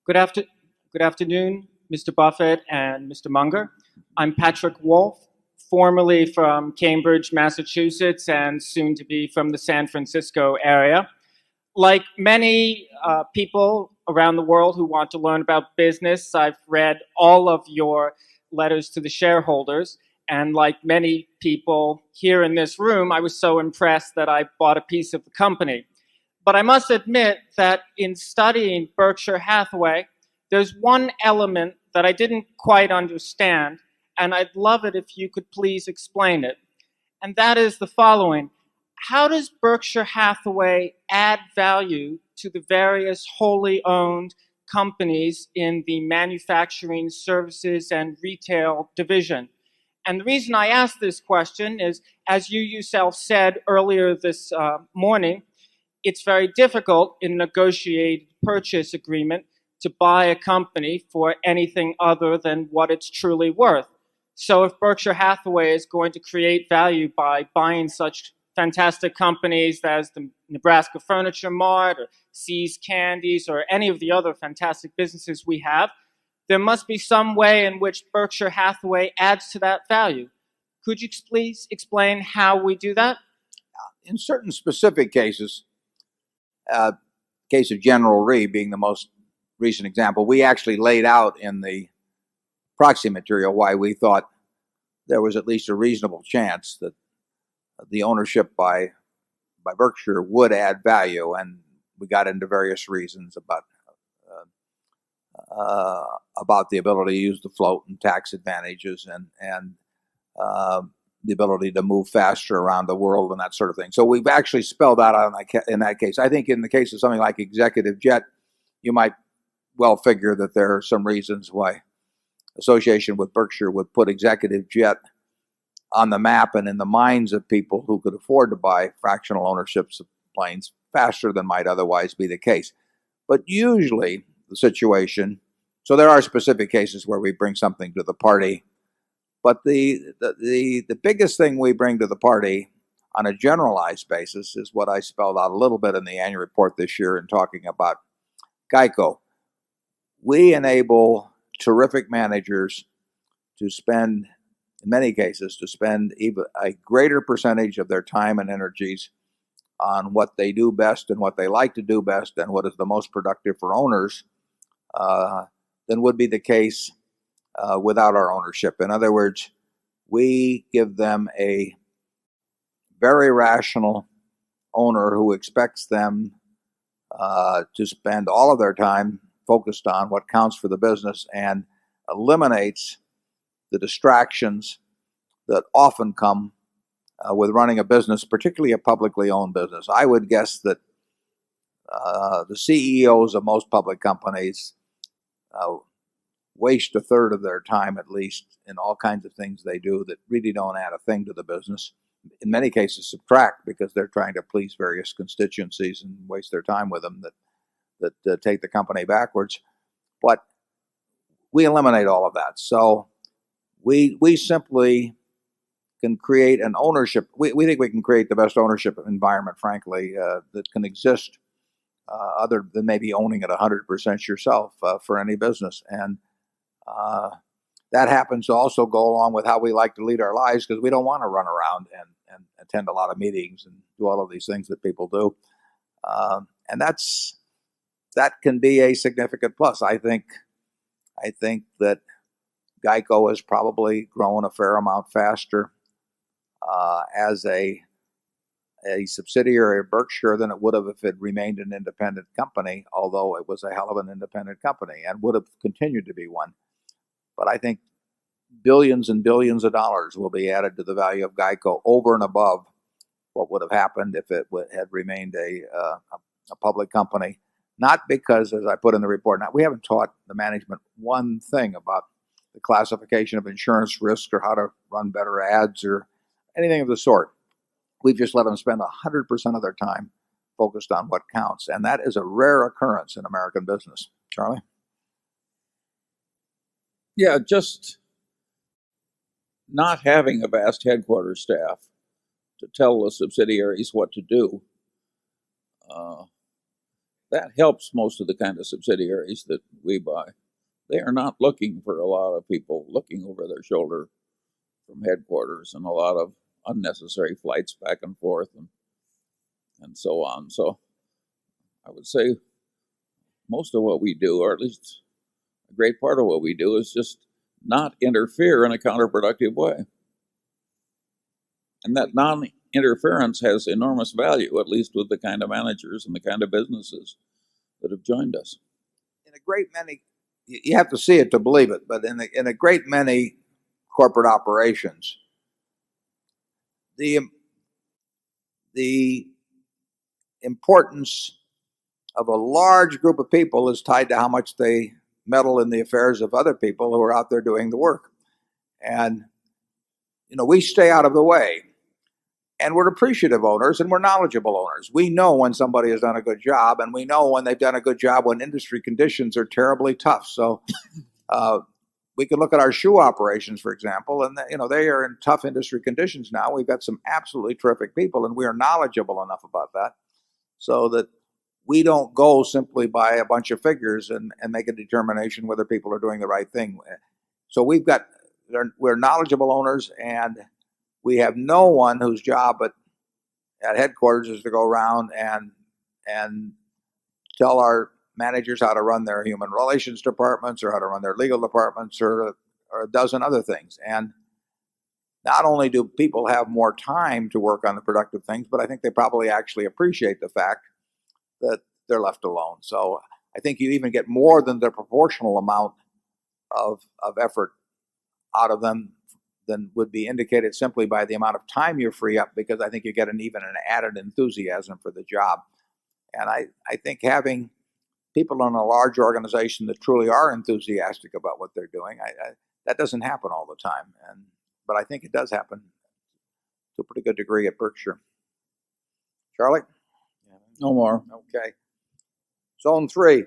Good, after, Good afternoon, Mr. Buffett and Mr. Munger. I'm Patrick Wolf, formerly from Cambridge, Massachusetts, and soon to be from the San Francisco area. Like many people around the world who want to learn about business, I've read all of your letters to the shareholders. And like many people here in this room, I was so impressed that I bought a piece of the company. But I must admit that in studying Berkshire Hathaway, there's one element that I didn't quite understand, and I'd love it if you could please explain it. And that is the following. How does Berkshire Hathaway add value to the various wholly owned companies in the manufacturing services and retail division? And the reason I ask this question is, as you yourself said earlier this morning, it's very difficult in a negotiated purchase agreement to buy a company for anything other than what it's truly worth. So if Berkshire Hathaway is going to create value by buying such fantastic companies as the Nebraska Furniture Mart or See's Candies or any of the other fantastic businesses we have, there must be some way in which Berkshire Hathaway adds to that value. Could you please explain how we do that? In certain specific cases, case of General Re being the most recent example, we actually laid out in the proxy material why we thought there was at least a reasonable chance that the ownership by Berkshire would add value, and we got into various reasons about the ability to use the float and tax advantages and the ability to move faster around the world and that sort of thing. So we've actually spelled that out in that case. I think in the case of something like Executive Jet, you might well figure that there are some reasons why association with Berkshire would put Executive Jet on the map and in the minds of people who could afford to buy fractional ownerships of planes faster than might otherwise be the case. But usually the situation, so there are specific cases where we bring something to the party, but the biggest thing we bring to the party on a generalized basis is what I spelled out a little bit in the annual report this year in talking about GEICO. We enable terrific managers to spend, in many cases, to spend even a greater percentage of their time and energies on what they do best and what they like to do best and what is the most productive for owners than would be the case without our ownership. In other words, we give them a very rational owner who expects them to spend all of their time focused on what counts for the business and eliminates the distractions that often come with running a business, particularly a publicly owned business. I would guess that the CEOs of most public companies waste a third of their time at least in all kinds of things they do that really don't add a thing to the business. In many cases subtract because they're trying to please various constituencies and waste their time with them that take the company backwards. But we eliminate all of that. So we simply can create an ownership. We think we can create the best ownership environment, frankly, that can exist other than maybe owning it 100% yourself for any business. And that happens to also go along with how we like to lead our lives, because we don't want to run around and attend a lot of meetings and do all of these things that people do. And that can be a significant plus. I think that GEICO has probably grown a fair amount faster as a subsidiary of Berkshire than it would have if it remained an independent company, although it was a hell of an independent company and would have continued to be one. But I think billions and billions of dollars will be added to the value of GEICO over and above what would have happened if it had remained a public company. Not because, as I put in the report, we haven't taught the management one thing about the classification of insurance risk or how to run better ads or anything of the sort. We've just let them spend 100% of their time focused on what counts. And that is a rare occurrence in American business. Charlie? Yeah, just not having a vast headquarters staff to tell the subsidiaries what to do. that helps most of the kind of subsidiaries that we buy. They are not looking for a lot of people looking over their shoulder from headquarters and a lot of unnecessary flights back and forth and so on. So I would say most of what we do, or at least a great part of what we do, is just not interfere in a counterproductive way. And that non-interference has enormous value, at least with the kind of managers and the kind of businesses that have joined us. In a great many, you have to see it to believe it, but in a great many corporate operations, the importance of a large group of people is tied to how much they meddle in the affairs of other people who are out there doing the work. And, we stay out of the way. And we're appreciative owners and we're knowledgeable owners. We know when somebody has done a good job, and we know when they've done a good job when industry conditions are terribly tough. So we can look at our shoe operations, for example, and they are in tough industry conditions now. We've got some absolutely terrific people, and we are knowledgeable enough about that so that we don't go simply by a bunch of figures and make a determination whether people are doing the right thing. So we're knowledgeable owners, and we have no one whose job at headquarters is to go around and tell our managers how to run their human relations departments or how to run their legal departments or a dozen other things. And not only do people have more time to work on the productive things, but I think they probably actually appreciate the fact that they're left alone. So I think you even get more than the proportional amount of effort out of them than would be indicated simply by the amount of time you free up, because I think you get even an added enthusiasm for the job. And I think having people in a large organization that truly are enthusiastic about what they're doing, that doesn't happen all the time. But I think it does happen to a pretty good degree at Berkshire. Charlie? No more. Okay. Zone 3.